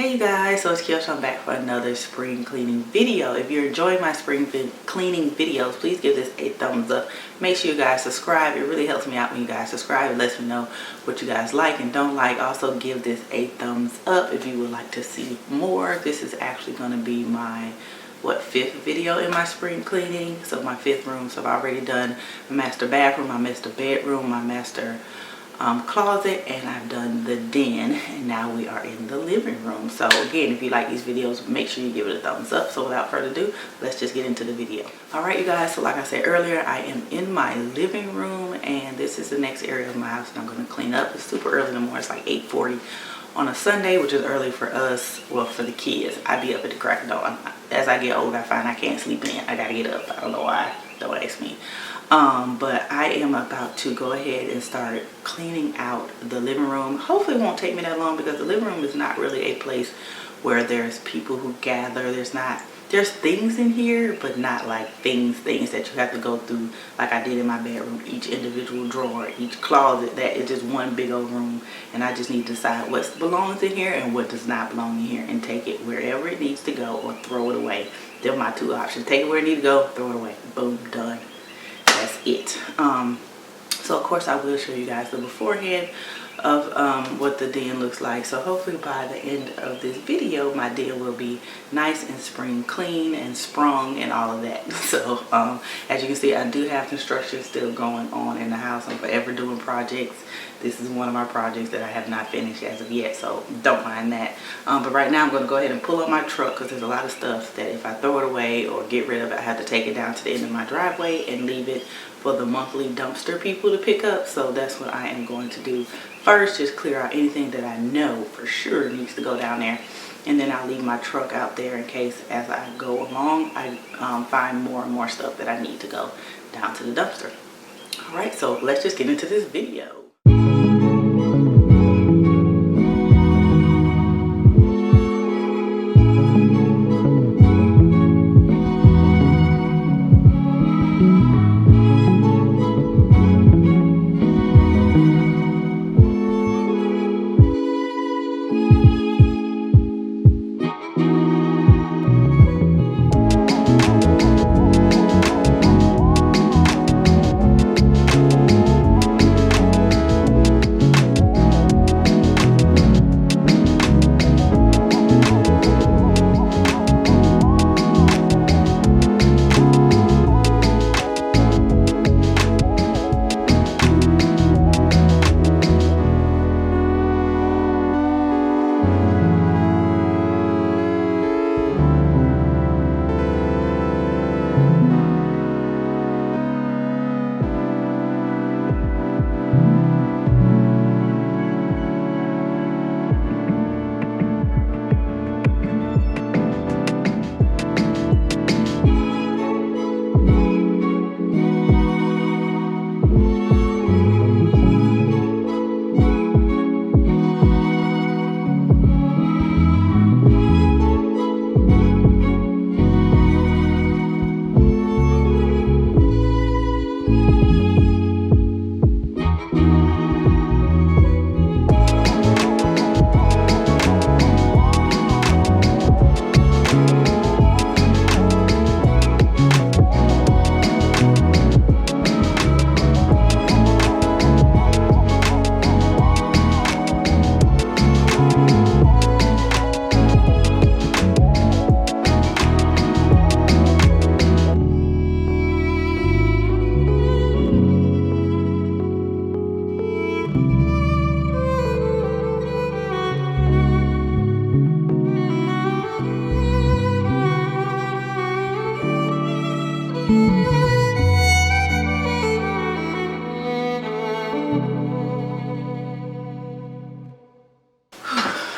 Hey you guys, so it's Keoshia. I'm back for another spring cleaning video. If you're enjoying my spring cleaning videos, please give this a thumbs up. Make sure you guys subscribe. It really helps me out when you guys subscribe. It lets me know what you guys like and don't like. Also give this a thumbs up if you would like to see more. This is actually going to be my fifth video in my spring cleaning. So my fifth room. So I've already done my master bathroom, my master bedroom, my master closet, and I've done the den, and now we are in the living room. So again, if you like these videos, make sure you give it a thumbs up. So without further ado, let's just get into the video. All right you guys, so like I said earlier, I am in my living room, and this is the next area of my house that I'm going to clean up. It's super early in the morning. It's like 8:40 on a Sunday, which is early for us. Well, for the kids, I be up at the crack of dawn. As I get older, I find I can't sleep in. I gotta get up. I don't know why, don't ask me. But I am about to go ahead and start cleaning out the living room. Hopefully it won't take me that long, because the living room is not really a place where there's people who gather. There's things in here, but not like things that you have to go through like I did in my bedroom. Each individual drawer, each closet, that is just one big old room, and I just need to decide what belongs in here and what does not belong in here, and take it wherever it needs to go or throw it away. They're my two options. Take it where it needs to go, throw it away. Boom, done. That's it. So of course I will show you guys the beforehand of what the den looks like. So hopefully by the end of this video, my den will be nice and spring clean and sprung and all of that. So as you can see, I do have construction still going on in the house. I'm forever doing projects. This is one of my projects that I have not finished as of yet, so don't mind that. But right now I'm going to go ahead and pull up my truck, because there's a lot of stuff that if I throw it away or get rid of it, I have to take it down to the end of my driveway and leave it for the monthly dumpster people to pick up. So that's what I am going to do first, just clear out anything that I know for sure needs to go down there, and then I'll leave my truck out there in case as I go along I find more and more stuff that I need to go down to the dumpster. All right, so let's just get into this video.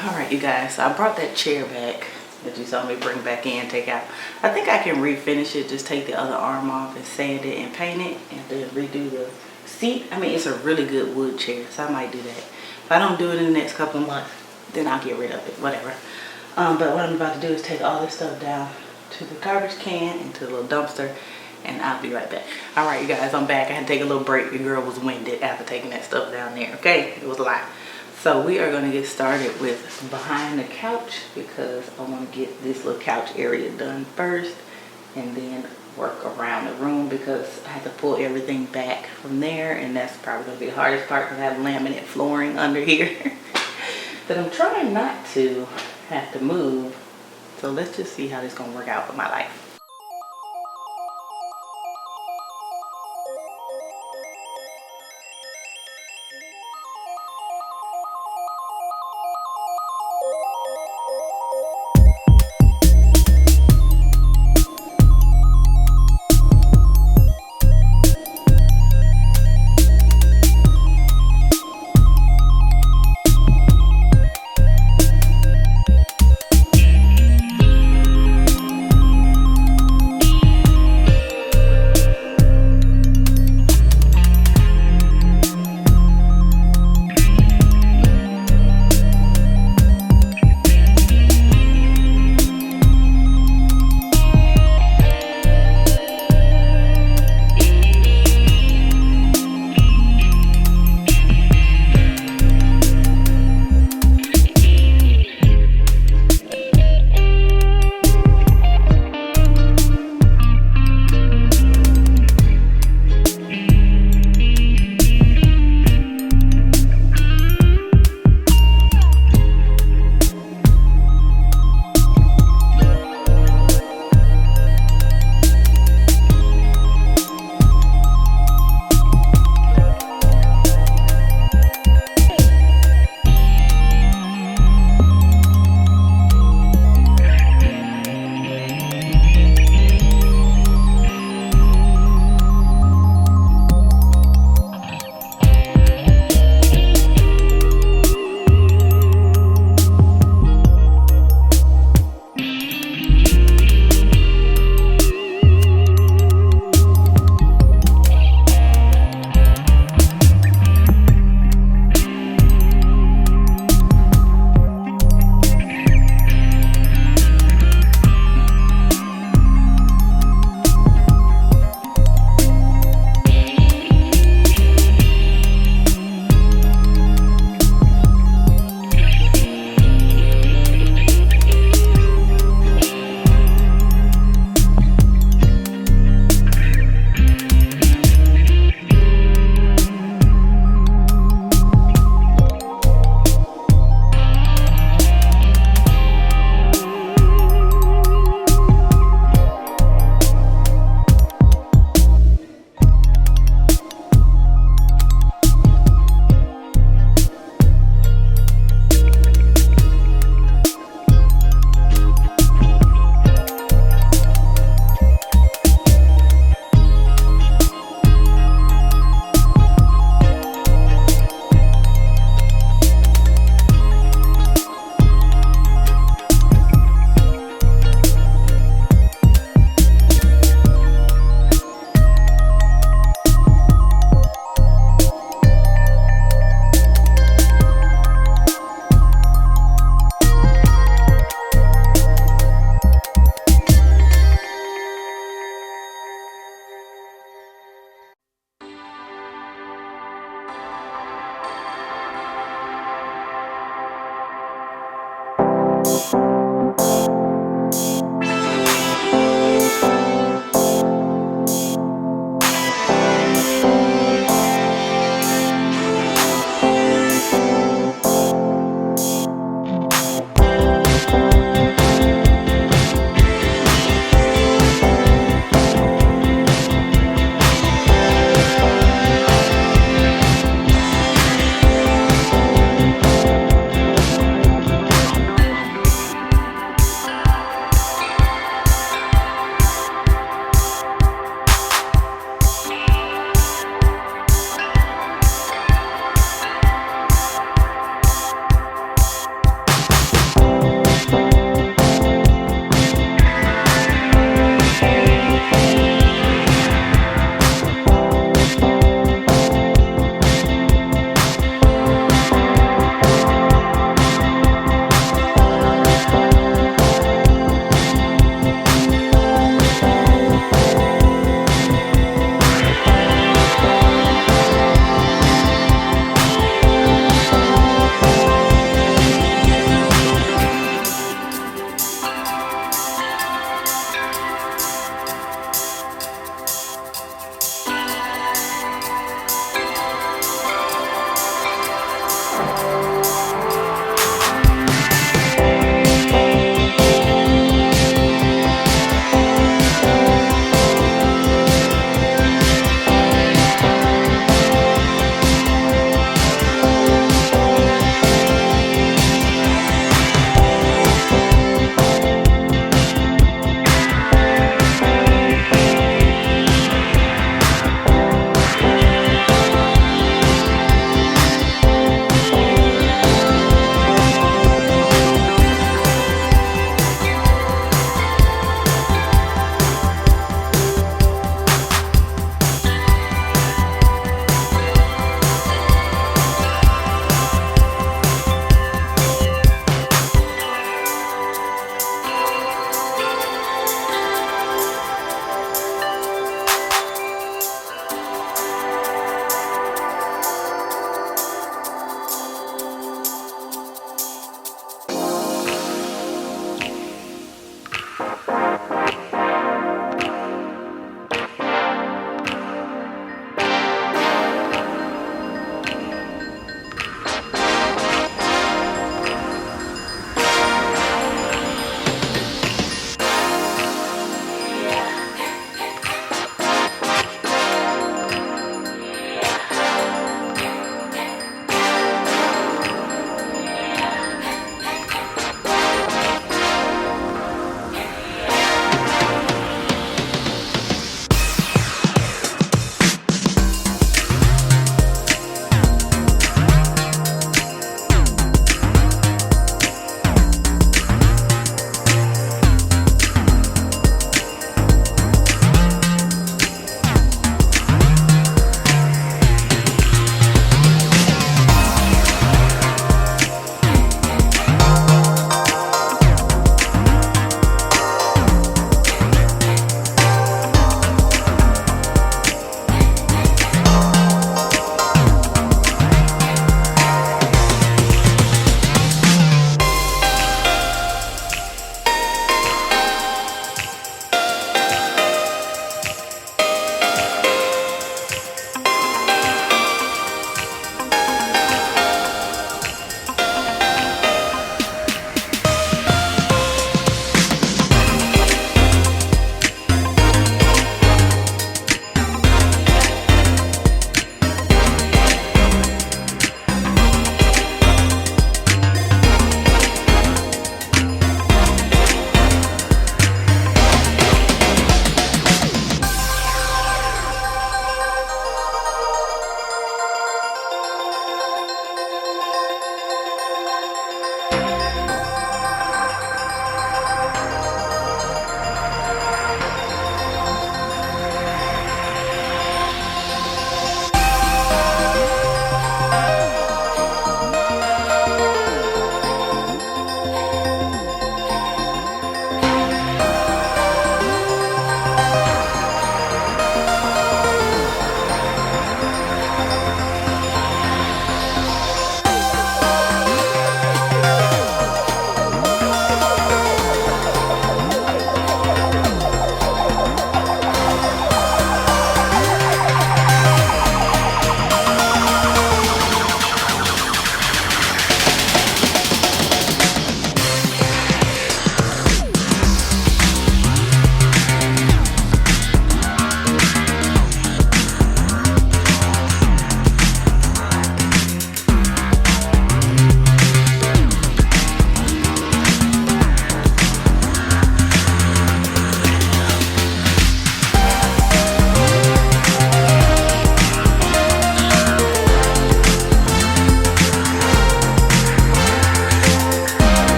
Alright you guys, so I brought that chair back that you saw me bring back in, take out. I think I can refinish it, just take the other arm off and sand it and paint it, and then redo the seat. I mean, it's a really good wood chair, so I might do that. If I don't do it in the next couple of months, then I'll get rid of it, whatever. But what I'm about to do is take all this stuff down to the garbage can and to the little dumpster, and I'll be right back. All right, you guys, I'm back. I had to take a little break. The girl was winded after taking that stuff down there, okay? It was a lot. So we are going to get started with behind the couch because I want to get this little couch area done first and then work around the room because I have to pull everything back from there, and that's probably going to be the hardest part because I have laminate flooring under here that I'm trying not to have to move. So let's just see how this is going to work out with my life.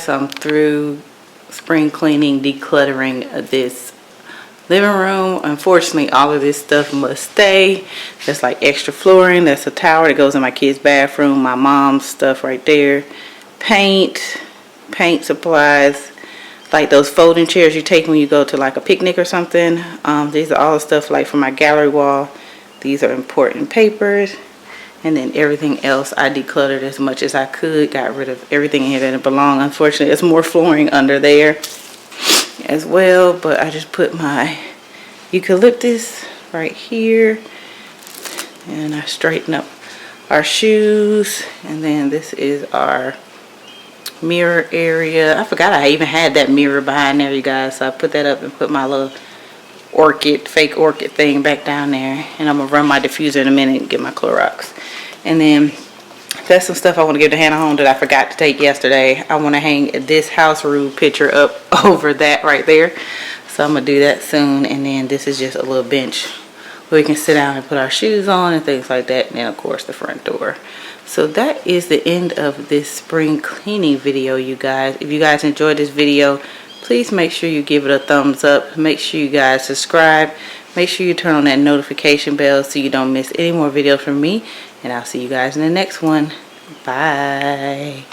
guys, I'm through spring cleaning, decluttering this living room. Unfortunately, all of this stuff must stay. That's like extra flooring. That's a tower that goes in my kids' bathroom. My mom's stuff right there. Paint supplies, like those folding chairs you take when you go to like a picnic or something. These are all the stuff like for my gallery wall. These are important papers. And then everything else I decluttered as much as I could. Got rid of everything in here that didn't belong. Unfortunately, there's more flooring under there as well. But I just put my eucalyptus right here. And I straighten up our shoes. And then this is our mirror area. I forgot I even had that mirror behind there, you guys. So I put that up and put my little fake orchid thing back down there. And I'm going to run my diffuser in a minute and get my Clorox. And then that's some stuff I want to give to Hannah Home that I forgot to take yesterday. I want to hang this house rule picture up over that right there. So I'm going to do that soon. And then this is just a little bench where we can sit down and put our shoes on and things like that. And then of course the front door. So that is the end of this spring cleaning video, you guys. If you guys enjoyed this video, please make sure you give it a thumbs up. Make sure you guys subscribe. Make sure you turn on that notification bell so you don't miss any more videos from me. And I'll see you guys in the next one. Bye.